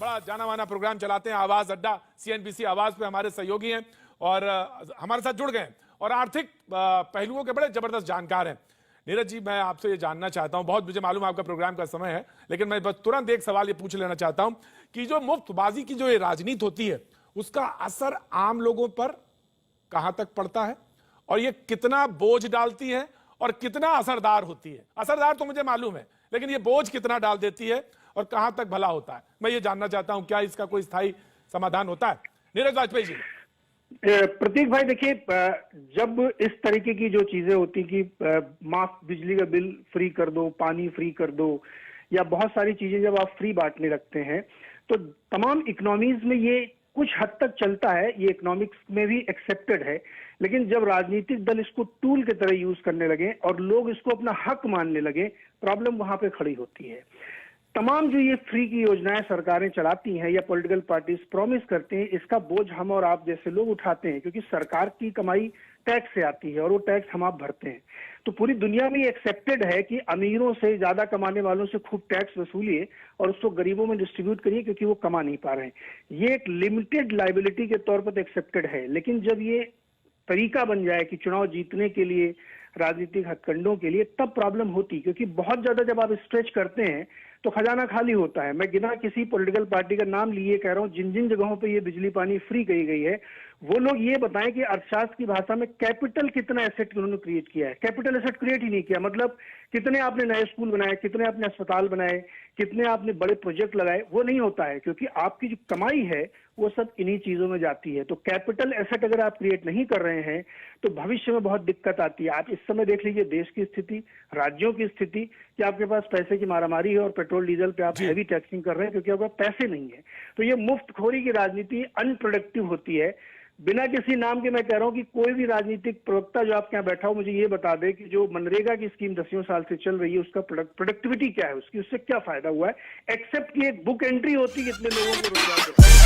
बड़ा जाना माना प्रोग्राम चलाते हैं आवाज अड्डा, सीएनबीसी आवाज पे हमारे सहयोगी हैं और हमारे साथ जुड़ गए हैं और आर्थिक पहलुओं के बड़े जबरदस्त जानकार हैं। नीरज जी, मैं आपसे ये जानना चाहता हूं, बहुत मुझे मालूम है आपका प्रोग्राम का समय है, लेकिन मैं बस तुरंत एक सवाल ये पूछ लेना चाहता हूं कि जो मुफ्तबाजी की जो ये राजनीति होती है उसका असर आम लोगों पर कहां तक पड़ता है और ये कितना बोझ डालती है और कितना असरदार होती है? असरदार तो मुझे मालूम है, लेकिन ये बोझ कितना डाल देती है और कहां तक भला होता है, मैं ये जानना चाहता हूं। क्या इसका कोई स्थायी समाधान होता है? नीरज वाजपेयी जी। प्रतीक भाई, देखिए, जब इस तरीके की जो चीजें होती कि माफ बिजली का बिल फ्री कर दो, पानी फ्री कर दो, या बहुत सारी चीजें जब आप फ्री बांटने लगते हैं तो तमाम इकोनॉमीज में ये कुछ हद तक चलता है, ये इकोनॉमिक्स में भी एक्सेप्टेड है। लेकिन जब राजनीतिक दल इसको टूल की तरह यूज करने लगे और लोग इसको अपना हक मानने लगे, प्रॉब्लम वहां पे खड़ी होती है। तमाम जो ये फ्री की योजनाएं सरकारें चलाती हैं या पॉलिटिकल पार्टीज प्रॉमिस करते हैं, इसका बोझ हम और आप जैसे लोग उठाते हैं, क्योंकि सरकार की कमाई टैक्स से आती है और वो टैक्स हम आप भरते हैं। तो पूरी दुनिया में ये एक्सेप्टेड है कि अमीरों से, ज्यादा कमाने वालों से खूब टैक्स वसूलिए और उसको गरीबों में डिस्ट्रीब्यूट करिए, क्योंकि वो कमा नहीं पा रहे हैं। ये एक लिमिटेड लाइबिलिटी के तौर पर एक्सेप्टेड है। लेकिन जब ये तरीका बन जाए कि चुनाव जीतने के लिए, राजनीतिक हथकंडों के लिए, तब प्रॉब्लम होती, क्योंकि बहुत ज्यादा जब आप स्ट्रेच करते हैं तो खजाना खाली होता है। मैं बिना किसी पॉलिटिकल पार्टी का नाम लिए कह रहा हूं, जिन जिन जगहों पे ये बिजली पानी फ्री कही गई है, वो लोग ये बताएं कि अर्थशास्त्र की भाषा में कैपिटल कितना एसेट उन्होंने क्रिएट किया है। कैपिटल एसेट क्रिएट ही नहीं किया, मतलब कितने आपने नए स्कूल बनाए, कितने आपने अस्पताल बनाए, कितने आपने बड़े प्रोजेक्ट लगाए, वो नहीं होता है, क्योंकि आपकी जो कमाई है वो सब इन्हीं चीजों में जाती है। तो कैपिटल एसेट अगर आप क्रिएट नहीं कर रहे हैं तो भविष्य में बहुत दिक्कत आती है। आप इस समय देख लीजिए देश की स्थिति, राज्यों की स्थिति, कि आपके पास पैसे की मारामारी है और पेट्रोल डीजल पे आप हैवी टैक्सिंग कर रहे हैं क्योंकि आपके पास पैसे नहीं है। तो ये मुफ्तखोरी की राजनीति अनप्रोडक्टिव होती है। बिना किसी नाम के मैं कह रहा हूं कि कोई भी राजनीतिक प्रवक्ता जो आपके यहाँ बैठा हो, मुझे ये बता दे कि जो मनरेगा की स्कीम 10 साल से चल रही है उसका प्रोडक्टिविटी क्या है, उसकी उससे क्या फायदा हुआ है, एक्सेप्ट कि एक बुक एंट्री होती है, कितने लोगों को रोजगार देता है।